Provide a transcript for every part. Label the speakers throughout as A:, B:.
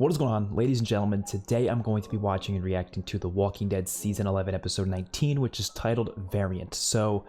A: What is going on, ladies and gentlemen? Today I'm going to be watching and reacting to The Walking Dead Season 11, Episode 19, which is titled Variant. So,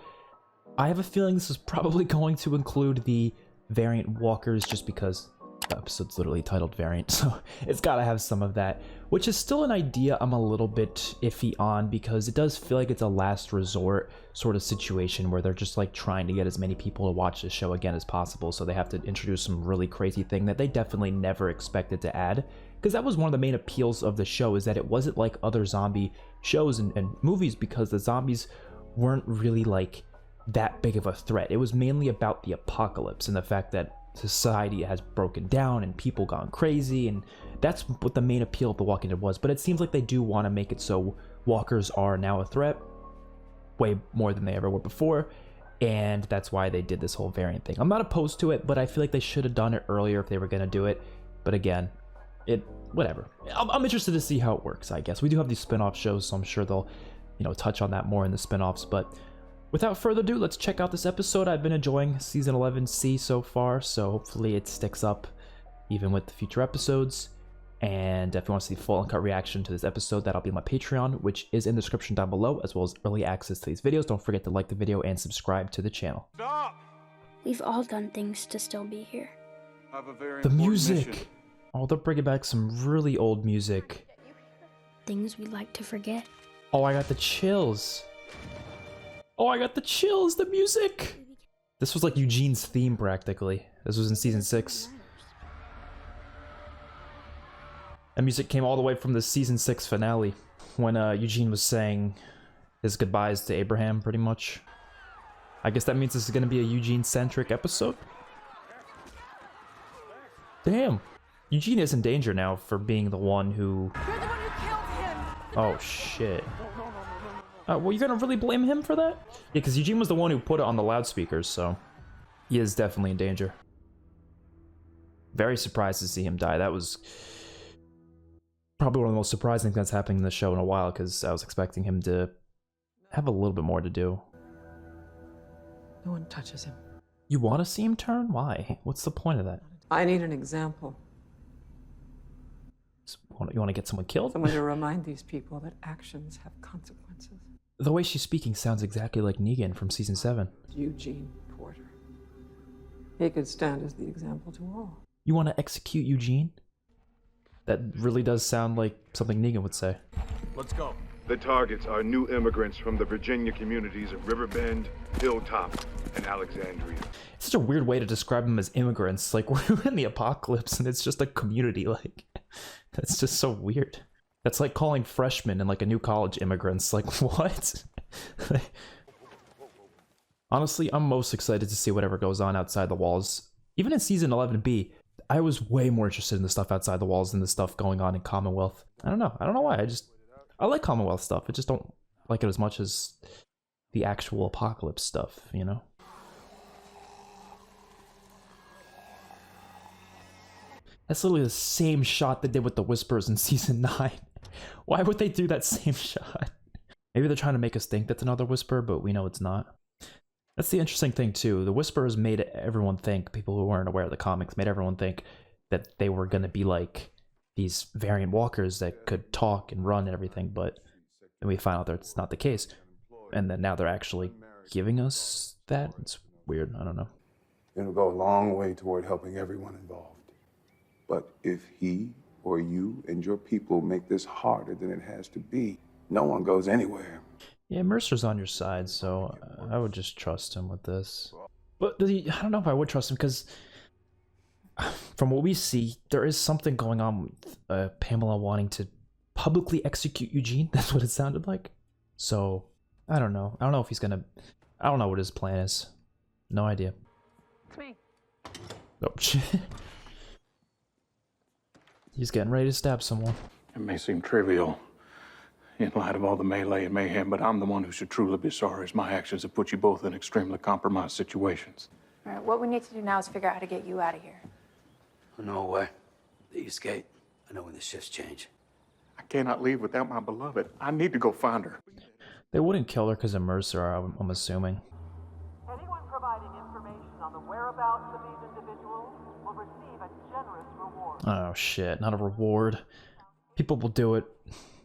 A: I have a feeling this is probably going to include the variant walkers just because the episode's literally titled Variant, so it's gotta have some of that, which is still an idea I'm a little bit iffy on because it does feel like it's a last resort sort of situation where they're just like trying to get as many people to watch the show again as possible, so they have to introduce some really crazy thing that they definitely never expected to add, because that was one of the main appeals of the show, is that it wasn't like other zombie shows and movies, because the zombies weren't really like that big of a threat. It was mainly about the apocalypse and the fact that society has broken down and people gone crazy, and that's what the main appeal of The Walking Dead was. But it seems like they do want to make it so walkers are now a threat way more than they ever were before, and that's why they did this whole variant thing. I'm not opposed to it, but I feel like they should have done it earlier if they were going to do it. But again, whatever. I'm interested to see how it works. I guess we do have these spin-off shows, so I'm sure they'll touch on that more in the spin-offs. But without further ado, let's check out this episode. I've been enjoying Season 11C so far, so hopefully it sticks up even with the future episodes. And if you want to see the full uncut reaction to this episode, that'll be my Patreon, which is in the description down below, as well as early access to these videos. Don't forget to like the video and subscribe to the channel.
B: Stop!
C: We've all done things to still be here.
A: The music! Oh, they're bringing back some really old music.
C: Things we like to forget.
A: Oh, I got the chills. Oh, I got the chills, the music! This was like Eugene's theme, practically. This was in Season 6. That music came all the way from the Season 6 finale, when Eugene was saying his goodbyes to Abraham, pretty much. I guess that means this is going to be a Eugene-centric episode? Damn! Eugene is in danger now for being the one who...
B: You're the one who killed him!
A: Oh, shit. Well, you're gonna really blame him for that? Yeah, because Eugene was the one who put it on the loudspeakers, so he is definitely in danger. Very surprised to see him die. That was probably one of the most surprising things that's happening in the show in a while, because I was expecting him to have a little bit more to do.
D: No one touches him.
A: You want to see him turn? Why? What's the point of that?
D: I need an example.
A: You want to get someone killed?
D: Someone to remind these people that actions have consequences.
A: The way she's speaking sounds exactly like Negan from Season 7.
D: Eugene Porter. He could stand as the example to all.
A: You want to execute Eugene? That really does sound like something Negan would say.
B: Let's go.
E: The targets are new immigrants from the Virginia communities of Riverbend, Hilltop, and Alexandria.
A: It's such a weird way to describe them as immigrants. Like, we're in the apocalypse and it's just a community. Like, that's just so weird. That's like calling freshmen in like a new college immigrants. Like, what? Honestly, I'm most excited to see whatever goes on outside the walls. Even in Season 11B, I was way more interested in the stuff outside the walls than the stuff going on in Commonwealth. I don't know why. I like Commonwealth stuff. I just don't like it as much as the actual apocalypse stuff, you know? That's literally the same shot they did with the Whispers in Season 9. Why would they do that same shot? Maybe they're trying to make us think that's another Whisper, but we know it's not. That's the interesting thing, too. The Whispers made everyone think, people who weren't aware of the comics, made everyone think that they were going to be like these variant walkers that could talk and run and everything, but then we find out that it's not the case. And then now they're actually giving us that? It's weird. I don't know.
F: It'll go a long way toward helping everyone involved. But if he or you and your people make this harder than it has to be, no one goes anywhere.
A: Yeah, Mercer's on your side, so I would just trust him with this. But I don't know if I would trust him, because from what we see, there is something going on with Pamela wanting to publicly execute Eugene. That's what it sounded like. So, I don't know. I don't know if he's gonna... I don't know what his plan is. No idea.
D: It's me.
A: Oh, shit. He's getting ready to stab someone.
G: It may seem trivial in light of all the melee and mayhem, but I'm the one who should truly be sorry, as my actions have put you both in extremely compromised situations.
H: All right, what we need to do now is figure out how to get you out of here.
I: No way. The East Gate. I know when the shifts change.
G: I cannot leave without my beloved. I need to go find her.
A: They wouldn't kill her because of Mercer, I'm assuming.
J: Anyone providing information on the whereabouts of these individuals will receive a generous reward.
A: Oh shit, not a reward. People will do it.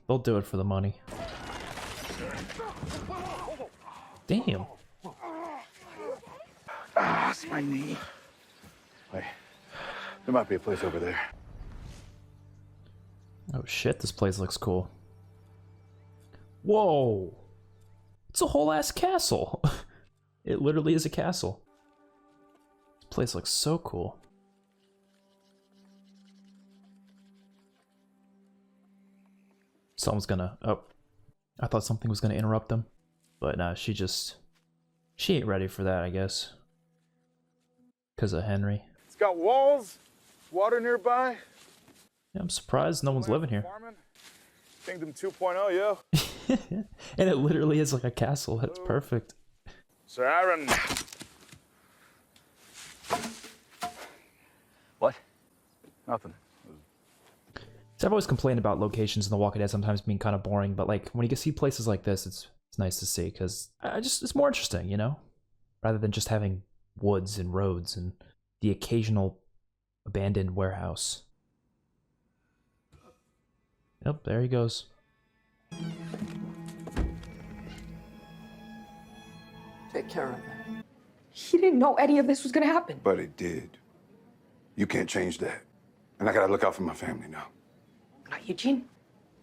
A: They'll do it for the money. Damn.
J: Ah, it's my knee. Wait, there might be a place over there.
A: Oh shit, this place looks cool. Whoa! It's a whole ass castle! It literally is a castle. This place looks so cool. Someone's gonna... Oh. I thought something was gonna interrupt them. But nah, she ain't ready for that, I guess. Because of Henry.
J: It's got walls, water nearby.
A: Yeah, I'm surprised no one's living here.
J: Kingdom 2.0, yo.
A: And it literally is like a castle. That's perfect.
J: Sir Aaron.
I: What?
J: Nothing.
A: So I've always complained about locations in The Walking Dead sometimes being kind of boring, but like when you see places like this, it's nice to see because it's more interesting, you know, rather than just having woods and roads and the occasional abandoned warehouse. Yep, there he goes.
D: Take care of him.
B: He didn't know any of this was gonna happen.
F: But it did. You can't change that. And I gotta look out for my family now.
B: Not Eugene.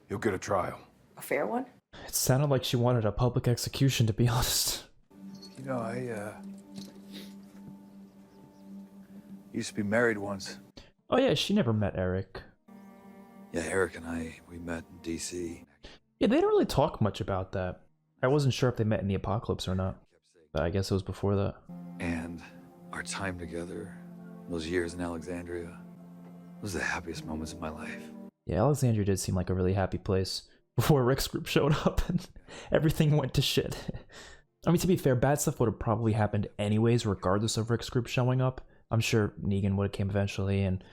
F: You'll get a trial.
B: A fair one?
A: It sounded like she wanted a public execution, to be honest.
J: You know, I used to be married once.
A: Oh yeah, she never met Eric.
J: Yeah, Eric and we met in D.C.
A: Yeah, they don't really talk much about that. I wasn't sure if they met in the apocalypse or not, but I guess it was before that.
J: And our time together, those years in Alexandria, was the happiest moments of my life.
A: Yeah, Alexandria did seem like a really happy place before Rick's group showed up and everything went to shit. I mean, to be fair, bad stuff would have probably happened anyways, regardless of Rick's group showing up. I'm sure Negan would have came eventually, and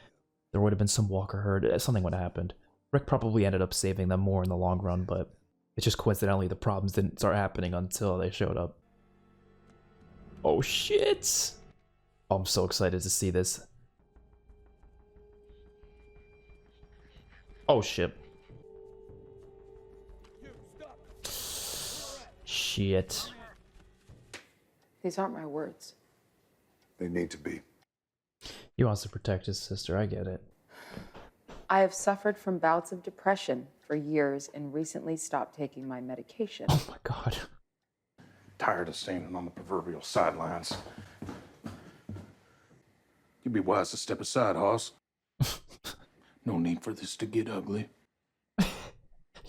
A: there would have been some Walker herd. Something would have happened. Rick probably ended up saving them more in the long run, but it's just coincidentally the problems didn't start happening until they showed up. Oh shit! Oh, I'm so excited to see this. Oh shit. Shit.
D: These aren't my words.
F: They need to be.
A: He wants to protect his sister, I get it.
K: I have suffered from bouts of depression for years and recently stopped taking my medication.
A: Oh my god.
G: Tired of standing on the proverbial sidelines. You'd be wise to step aside, Hoss. No need for this to get ugly.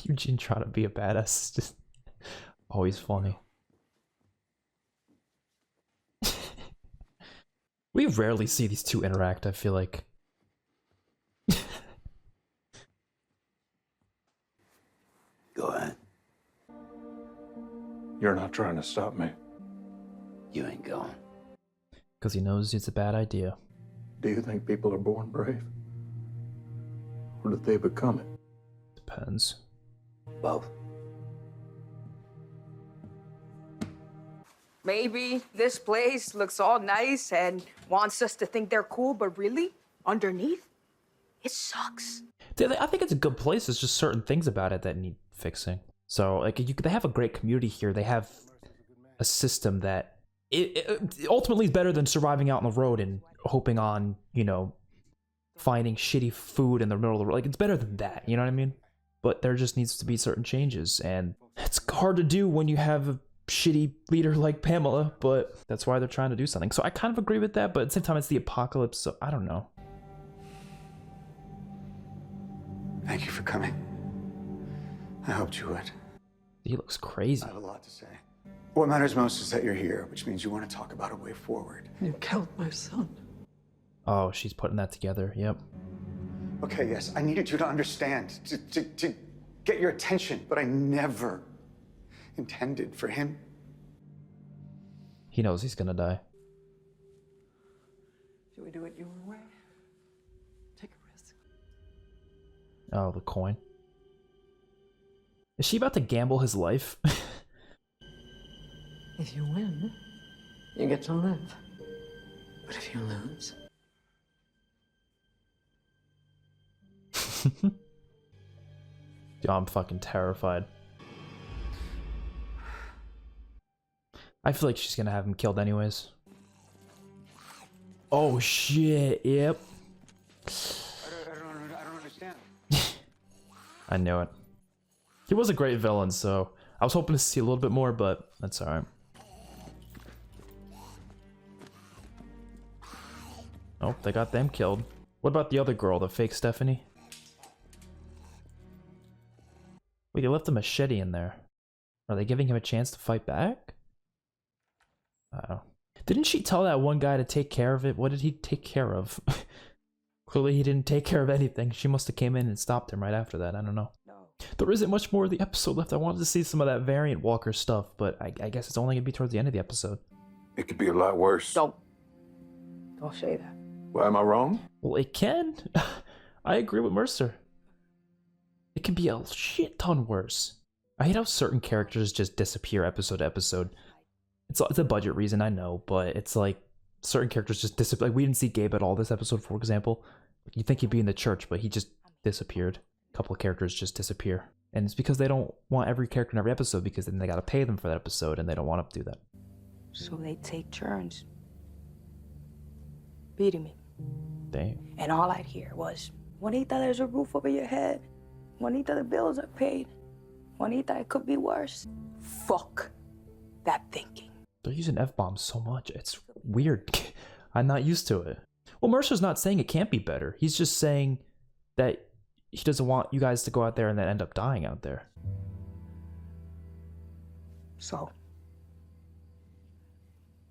A: Eugene trying to be a badass is just always funny. We rarely see these two interact, I feel like.
I: Go ahead.
G: You're not trying to stop me.
I: You ain't going.
A: Because he knows it's a bad idea.
G: Do you think people are born brave? Or do they become it?
A: Depends.
I: Both.
B: Maybe this place looks all nice and wants us to think they're cool, but really, underneath, it sucks.
A: I think it's a good place. There's just certain things about it that need fixing. So, like, they have a great community here. They have a system that it ultimately is better than surviving out on the road and hoping on, you know, finding shitty food in the middle of the road. Like, it's better than that, you know what I mean? But there just needs to be certain changes, and it's hard to do when you have a shitty leader like Pamela, but that's why they're trying to do something. So I kind of agree with that, but at the same time, it's the apocalypse, so I don't know.
I: Thank you for coming. I hoped you would.
A: He looks crazy.
I: I have a lot to say. What matters most is that you're here, which means you want to talk about a way forward.
D: You killed my son.
A: Oh, she's putting that together. Yep.
I: Okay, yes, I needed you to understand, to get your attention, but I never intended for him.
A: He knows he's gonna die.
D: Should we do it your way? Take a risk.
A: Oh, the coin. Is she about to gamble his life?
D: If you win, you get to live. But if you lose,
A: Yo, I'm fucking terrified. I feel like she's gonna have him killed anyways. Oh shit, yep.
I: I don't understand.
A: I knew it. He was a great villain, so I was hoping to see a little bit more, but that's alright. Oh, they got them killed. What about the other girl, the fake Stephanie? Wait, they left a machete in there. Are they giving him a chance to fight back? Uh-oh. Didn't she tell that one guy to take care of it? What did he take care of? Clearly he didn't take care of anything. She must have came in and stopped him right after that. I don't know. There isn't much more of the episode left. I wanted to see some of that variant Walker stuff, but I guess it's only gonna be towards the end of the episode.
F: It could be a lot worse.
K: Don't say that.
F: Well, am I wrong?
A: Well, it can. I agree with Mercer. It can be a shit ton worse. I hate how certain characters just disappear episode to episode. It's a budget reason, I know, but it's like certain characters just disappear. Like we didn't see Gabe at all this episode, for example. You'd think he'd be in the church, but he just disappeared. A couple of characters just disappear. And it's because they don't want every character in every episode, because then they gotta pay them for that episode, and they don't want to do that.
B: So they take turns beating me.
A: Damn.
B: And all I'd hear was, Juanita, there's a roof over your head. Juanita, the bills are paid. Juanita, it could be worse. Fuck that thinking.
A: They're using F-bombs so much. It's weird. I'm not used to it. Well, Mercer's not saying it can't be better. He's just saying that he doesn't want you guys to go out there and then end up dying out there.
B: So,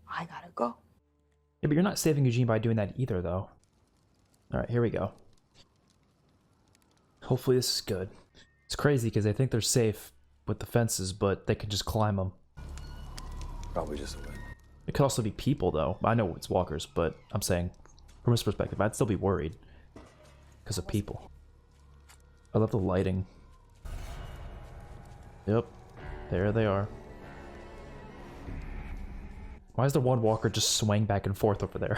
B: I gotta go.
A: Yeah, but you're not saving Eugene by doing that either, though. Alright, here we go. Hopefully this is good. It's crazy because they think they're safe with the fences, but they can just climb them.
J: Probably just a win.
A: It could also be people, though. I know it's walkers, but I'm saying, from his perspective, I'd still be worried. Because of people. I love the lighting. Yep. There they are. Why is there one walker just swaying back and forth over there?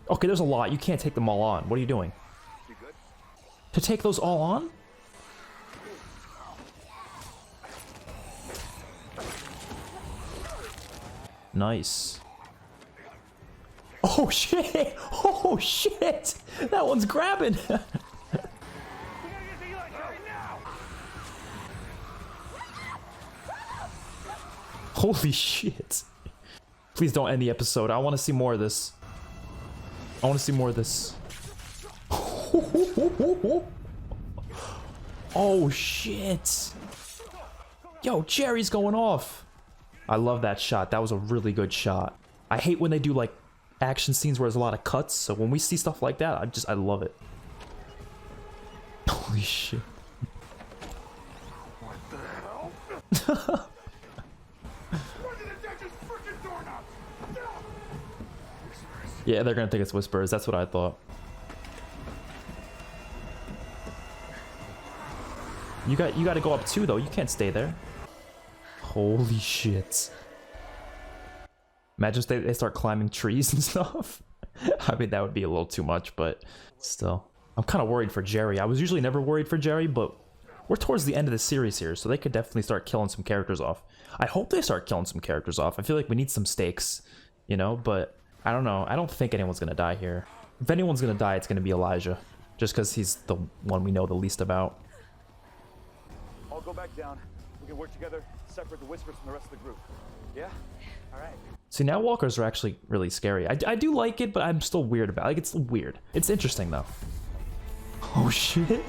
A: Okay, there's a lot. You can't take them all on. What are you doing?
E: You good?
A: To take those all on? Nice. Oh shit! Oh shit! That one's grabbing! Holy shit. Please don't end the episode. I want to see more of this. I want to see more of this. Oh shit. Yo, Jerry's going off. I love that shot. That was a really good shot. I hate when they do like action scenes where there's a lot of cuts. So when we see stuff like that, I love it. Holy shit.
E: What the hell?
A: Yeah, they're gonna think it's whispers. That's what I thought. You got to go up too, though. You can't stay there. Holy shit! Imagine if they start climbing trees and stuff. I mean, that would be a little too much, but still, I'm kind of worried for Jerry. I was usually never worried for Jerry, but we're towards the end of the series here, so they could definitely start killing some characters off. I hope they start killing some characters off. I feel like we need some stakes, you know, but I don't know. I don't think anyone's gonna die here. If anyone's gonna die, it's gonna be Elijah, just because he's the one we know the least about.
L: I'll go back down. We can work together, separate the whispers from the rest of the group. Yeah? All right.
A: See, now walkers are actually really scary. I do like it, but I'm still weird about it. Like, it's weird. It's interesting, though. Oh, shit.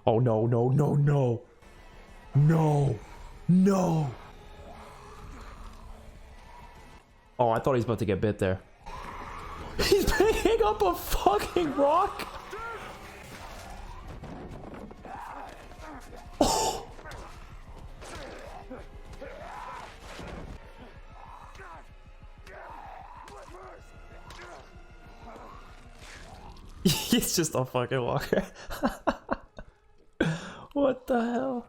A: Oh, no, no, no, no. No. No. Oh, I thought he was about to get bit there. He's picking up a fucking rock. Oh. He's just a fucking walker. What the hell?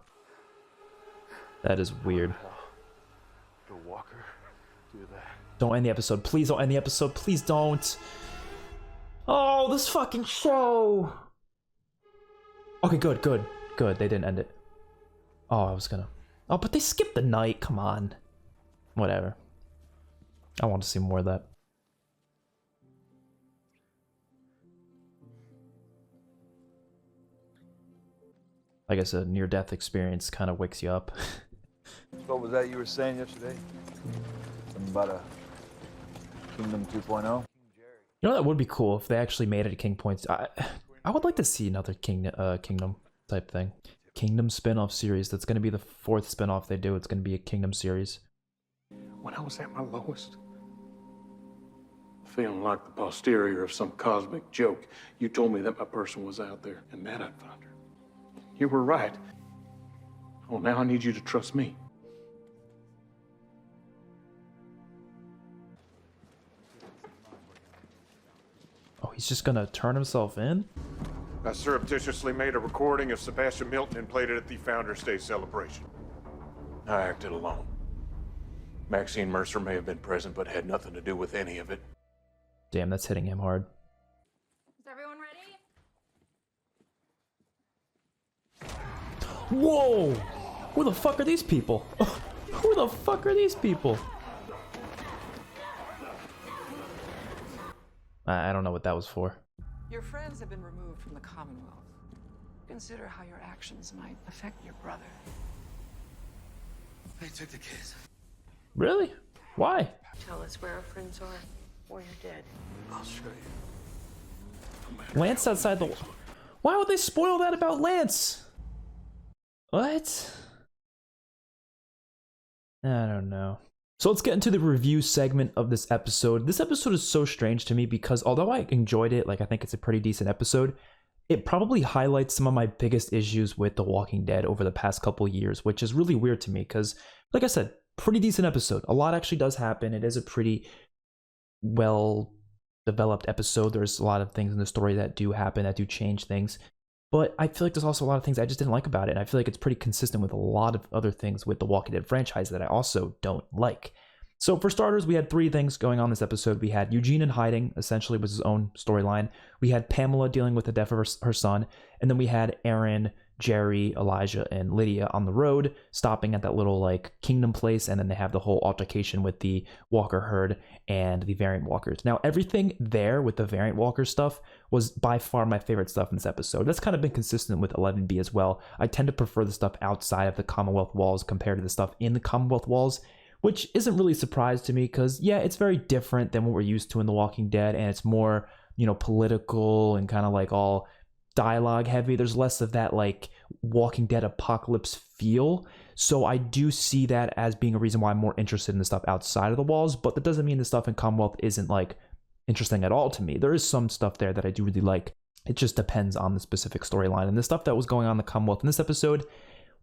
A: That is weird.
L: The walker do that.
A: Don't end the episode. Please don't end the episode. Please don't. Oh, this fucking show. Okay, good. They didn't end it. Oh, I was gonna. Oh, but they skipped the night. Come on. Whatever. I want to see more of that. Like I said, near-death experience kind of wakes you up.
L: What was that you were saying yesterday? Something about a Kingdom 2.0?
A: You know, that would be cool if they actually made it a King Points. I would like to see another Kingdom type thing. Kingdom spin-off series. That's going to be the 4th spin-off they do. It's going to be a Kingdom series.
G: When I was at my lowest, feeling like the posterior of some cosmic joke, you told me that my person was out there, and that I'd find her. You were right. Well, now I need you to trust me.
A: Oh, he's just gonna turn himself in?
M: I surreptitiously made a recording of Sebastian Milton and played it at the Founders Day celebration.
G: I acted alone. Maxine Mercer may have been present, but had nothing to do with any of it.
A: Damn, that's hitting him hard.
H: Is everyone ready?
A: Whoa! Who the fuck are these people? Who the fuck are these people? I don't know what that was for.
D: Your friends have been removed from the Commonwealth. Consider how your actions might affect your brother.
J: They took the kids.
A: Really? Why?
D: Tell us where our friends are, or you're dead.
J: I'll show you.
A: Lance outside the... Why would they spoil that about Lance? What? I don't know. So let's get into the review segment of this episode. This episode is so strange to me because although I enjoyed it, like I think it's a pretty decent episode, it probably highlights some of my biggest issues with The Walking Dead over the past couple years, which is really weird to me because, like I said, pretty decent episode. A lot actually does happen. It is a pretty well developed episode. There's a lot of things in the story that do happen, that do change things. But I feel like there's also a lot of things I just didn't like about it. And I feel like it's pretty consistent with a lot of other things with the Walking Dead franchise that I also don't like. So for starters, we had 3 things going on this episode. We had Eugene in hiding, essentially was his own storyline. We had Pamela dealing with the death of her son. And then we had Aaron, Jerry, Elijah, and Lydia on the road, stopping at that little like kingdom place. And then they have the whole altercation with the Walker herd and the variant walkers. Now, everything there with the variant walker stuff was by far my favorite stuff in this episode. That's kind of been consistent with 11B as well. I tend to prefer the stuff outside of the Commonwealth walls compared to the stuff in the Commonwealth walls, which isn't really a surprise to me because, yeah, it's very different than what we're used to in The Walking Dead, and it's more, you know, political and kind of like all dialogue heavy. There's less of that like Walking Dead apocalypse feel. So I do see that as being a reason why I'm more interested in the stuff outside of the walls, but that doesn't mean the stuff in Commonwealth isn't like interesting at all to me. There is some stuff there that I do really like. It just depends on the specific storyline. And the stuff that was going on in the Commonwealth in this episode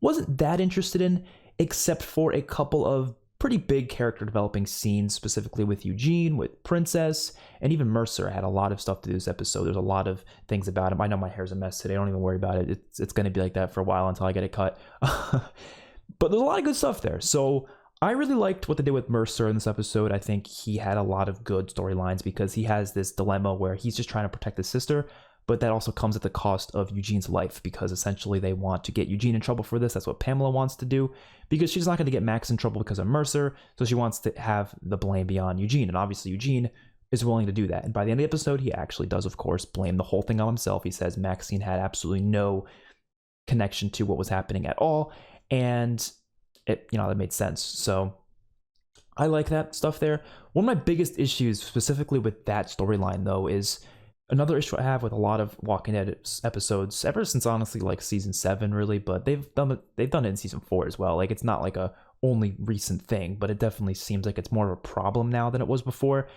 A: wasn't that interested in, except for a couple of pretty big character developing scenes, specifically with Eugene, with Princess, and even Mercer had a lot of stuff to do this episode. There's a lot of things about him. I know my hair's a mess today. Don't even worry about it. It's going to be like that for a while until I get it cut. But there's a lot of good stuff there. So I really liked what they did with Mercer in this episode. I think he had a lot of good storylines because he has this dilemma where he's just trying to protect his sister, but that also comes at the cost of Eugene's life because essentially they want to get Eugene in trouble for this. That's what Pamela wants to do because she's not going to get Max in trouble because of Mercer, so she wants to have the blame be on Eugene, and obviously Eugene is willing to do that. And by the end of the episode, he actually does, of course, blame the whole thing on himself. He says Maxine had absolutely no connection to what was happening at all, and it, you know, that made sense. So I like that stuff there. One of my biggest issues specifically with that storyline, though, is another issue I have with a lot of Walking Dead episodes ever since honestly like season 7 really, but they've done it in season 4 as well. Like it's not like a only recent thing, but it definitely seems like it's more of a problem now than it was before.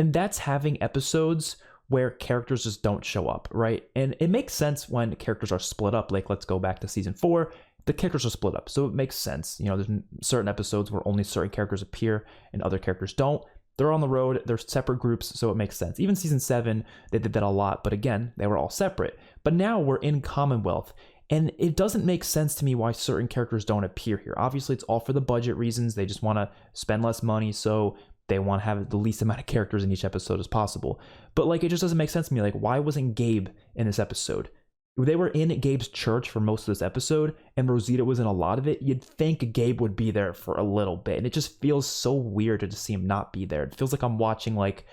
A: And that's having episodes where characters just don't show up, right? And it makes sense when characters are split up. Like let's go back to season 4. The characters are split up, so it makes sense. You know, there's certain episodes where only certain characters appear and other characters don't. They're on the road, they're separate groups, so it makes sense. Even season 7, they did that a lot, but again, they were all separate. But now we're in Commonwealth, and it doesn't make sense to me why certain characters don't appear here. Obviously, it's all for the budget reasons. They just want to spend less money, so they want to have the least amount of characters in each episode as possible. But like, it just doesn't make sense to me. Like, why wasn't Gabe in this episode? They were in Gabe's church for most of this episode, and Rosita was in a lot of it. You'd think Gabe would be there for a little bit, and it just feels so weird to just see him not be there. It feels like I'm watching, like,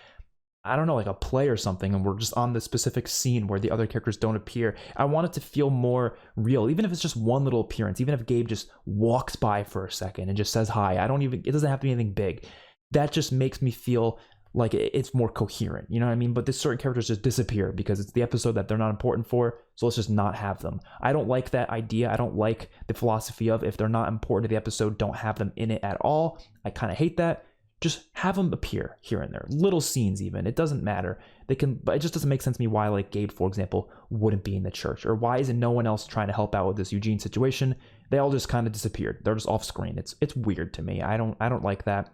A: I don't know, like a play or something, and we're just on the specific scene where the other characters don't appear. I want it to feel more real, even if it's just one little appearance, even if Gabe just walks by for a second and just says hi. It doesn't have to be anything big. That just makes me feel like it's more coherent, you know what I mean? But this certain characters just disappear because it's the episode that they're not important for, so let's just not have them. I don't like that idea. I don't like the philosophy of, if they're not important to the episode, don't have them in it at all. I kind of hate that. Just have them appear here and there, little scenes even. It doesn't matter. But it just doesn't make sense to me why, like, Gabe, for example, wouldn't be in the church, or why isn't no one else trying to help out with this Eugene situation? They all just kind of disappeared. They're just off screen. It's weird to me. I don't like that.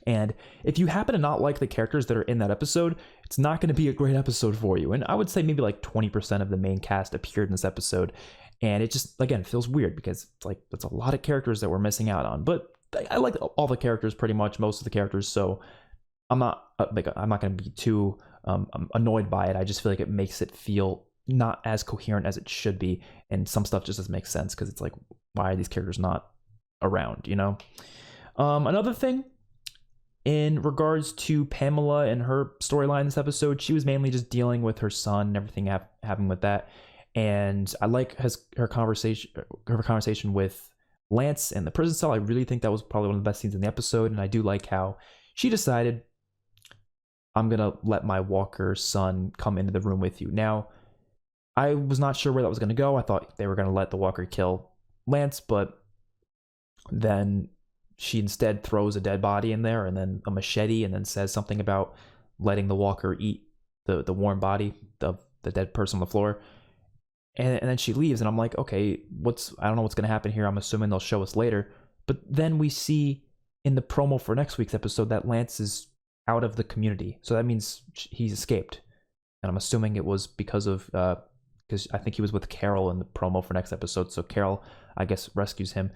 A: And if you happen to not like the characters that are in that episode, it's not going to be a great episode for you. And I would say maybe like 20% of the main cast appeared in this episode. And it just, again, feels weird because it's like, that's a lot of characters that we're missing out on. But I like all the characters, pretty much, most of the characters. So I'm not going to be too annoyed by it. I just feel like it makes it feel not as coherent as it should be. And some stuff just doesn't make sense because it's like, why are these characters not around, you know? Another thing, in regards to Pamela and her storyline this episode, she was mainly just dealing with her son and everything happening with that. And I like her conversation with Lance in the prison cell. I really think that was probably one of the best scenes in the episode. And I do like how she decided, I'm going to let my Walker son come into the room with you. Now, I was not sure where that was going to go. I thought they were going to let the Walker kill Lance, but then she instead throws a dead body in there and then a machete, and then says something about letting the Walker eat the warm body of the dead person on the floor. And then she leaves, and I'm like, okay, I don't know what's going to happen here. I'm assuming they'll show us later. But then we see in the promo for next week's episode that Lance is out of the community. So that means he's escaped. And I'm assuming it was because I think he was with Carol in the promo for next episode. So Carol, I guess, rescues him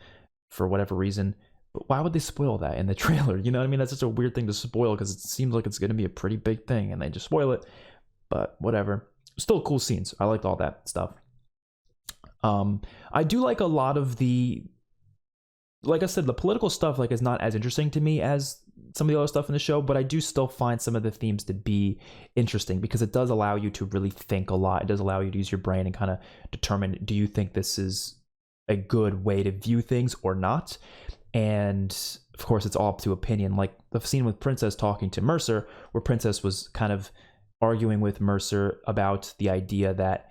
A: for whatever reason. But why would they spoil that in the trailer? You know what I mean? That's just a weird thing to spoil because it seems like it's going to be a pretty big thing and they just spoil it. But whatever. Still cool scenes. I liked all that stuff. I do like a lot of like I said, the political stuff is not as interesting to me as some of the other stuff in the show, but I do still find some of the themes to be interesting because it does allow you to really think a lot. It does allow you to use your brain and kind of determine, do you think this is a good way to view things or not? And of course, it's all up to opinion. Like the scene with Princess talking to Mercer, where Princess was kind of arguing with Mercer about the idea that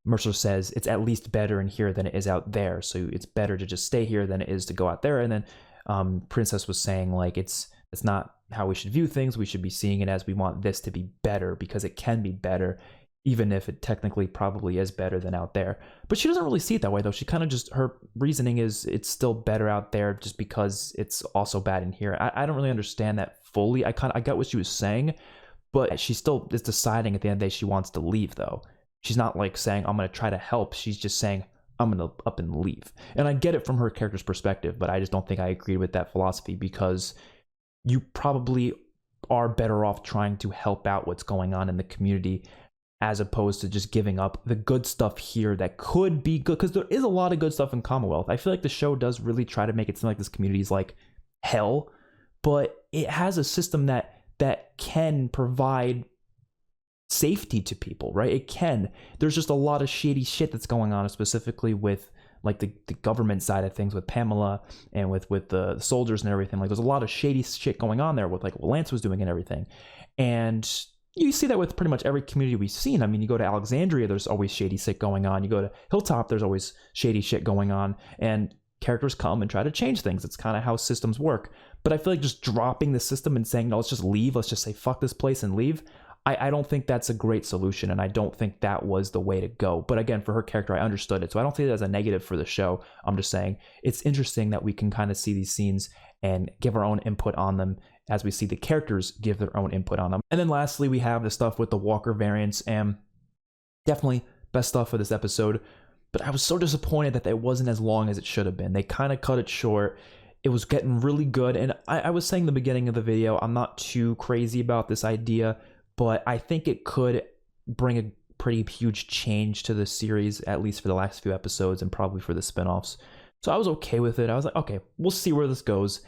A: Mercer says it's at least better in here than it is out there. So it's better to just stay here than it is to go out there. And then Princess was saying like, it's not how we should view things. We should be seeing it as we want this to be better because it can be better, even if it technically probably is better than out there. But she doesn't really see it that way, though. She kind of just, her reasoning is it's still better out there just because it's also bad in here. I don't really understand that fully. I got what she was saying, but she still is deciding at the end of the day she wants to leave, though. She's not like saying, I'm going to try to help. She's just saying, I'm going to up and leave. And I get it from her character's perspective, but I just don't think I agree with that philosophy because you probably are better off trying to help out what's going on in the community as opposed to just giving up the good stuff here that could be good, because there is a lot of good stuff in Commonwealth. I feel like the show does really try to make it seem like this community is like hell, but it has a system that can provide safety to people, right? It can. There's just a lot of shady shit that's going on, specifically with like the government side of things with Pamela and with the soldiers and everything. Like there's a lot of shady shit going on there with like what Lance was doing and everything. And you see that with pretty much every community we've seen. I mean, you go to Alexandria, there's always shady shit going on. You go to Hilltop, there's always shady shit going on. And characters come and try to change things. It's kind of how systems work. But I feel like just dropping the system and saying, no, let's just leave. Let's just say, fuck this place and leave. I don't think that's a great solution. And I don't think that was the way to go. But again, for her character, I understood it. So I don't see it as a negative for the show. I'm just saying it's interesting that we can kind of see these scenes and give our own input on them as we see the characters give their own input on them. And then lastly, we have the stuff with the Walker variants, and definitely best stuff for this episode. But I was so disappointed that it wasn't as long as it should have been. They kind of cut it short. It was getting really good, and I was saying in the beginning of the video, I'm not too crazy about this idea, but I think it could bring a pretty huge change to the series, at least for the last few episodes and probably for the spinoffs. So I was okay with it. I was like, okay, we'll see where this goes.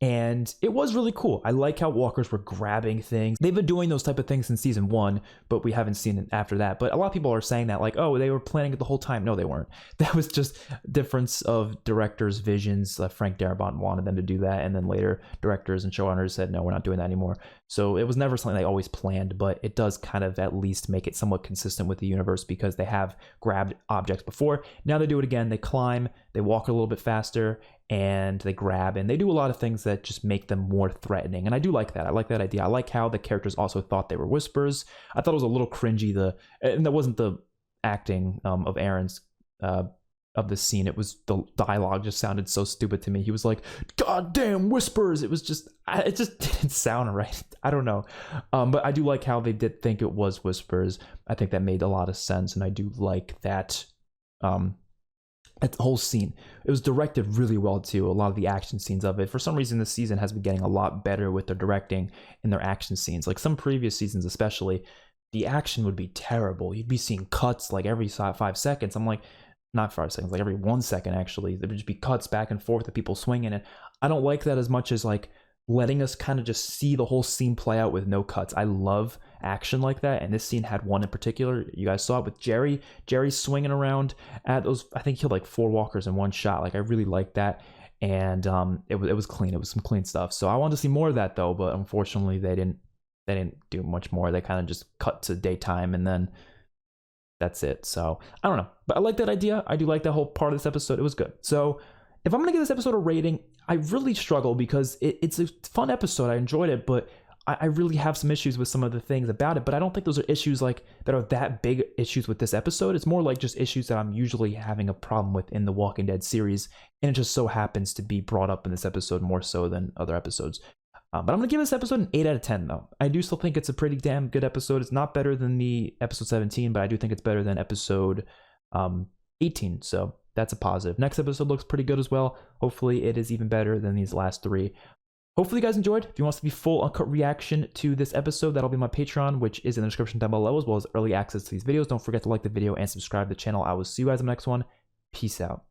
A: And it was really cool. I like how walkers were grabbing things. They've been doing those type of things in season 1, but we haven't seen it after that. But a lot of people are saying that, like, oh, they were planning it the whole time. No, they weren't. That was just difference of directors' visions. Frank Darabont wanted them to do that, and then later directors and showrunners said, no, we're not doing that anymore. So it was never something they always planned, but it does kind of at least make it somewhat consistent with the universe because they have grabbed objects before. Now they do it again. They climb, they walk a little bit faster, and they grab, and they do a lot of things that just make them more threatening. And I do like that. I like that idea. I like how the characters also thought they were whispers. I thought it was a little cringy, and that wasn't the acting of Aaron's of the scene. It was the dialogue just sounded so stupid to me. He was like, goddamn whispers. It just didn't sound right. I don't know. But I do like how they did think it was whispers. I think that made a lot of sense, and I do like that that whole scene. It was directed really well too. A lot of the action scenes of it. For some reason, this season has been getting a lot better with their directing in their action scenes. Like some previous seasons, especially, the action would be terrible. You'd be seeing cuts like every 5 seconds. I'm like, not 5 seconds, like every 1 second actually. There would just be cuts back and forth of people swinging, and I don't like that as much as like letting us kind of just see the whole scene play out with no cuts. I love action like that, and this scene had one in particular. You guys saw it with Jerry swinging around at those, I think he killed like 4 walkers in one shot. Like I really liked that, and it was clean. It was some clean stuff. So I wanted to see more of that though, but unfortunately they didn't do much more. They kind of just cut to daytime, and then that's it. So I don't know, but I like that idea. I do like that whole part of this episode. It was good. So if I'm gonna give this episode a rating, I really struggle because it's a fun episode. I enjoyed it, but I really have some issues with some of the things about it. But I don't think those are issues like that are that big issues with this episode. It's more like just issues that I'm usually having a problem with in the Walking Dead series, and it just so happens to be brought up in this episode more so than other episodes. But I'm gonna give this episode an 8 out of 10 though. I do still think it's a pretty damn good episode. It's not better than the episode 17, but I do think it's better than episode 18. So that's a positive. Next episode looks pretty good as well. Hopefully it is even better than these last 3. Hopefully you guys enjoyed. If you want to be full uncut reaction to this episode, that'll be my Patreon, which is in the description down below, as well as early access to these videos. Don't forget to like the video and subscribe to the channel. I will see you guys in the next one. Peace out.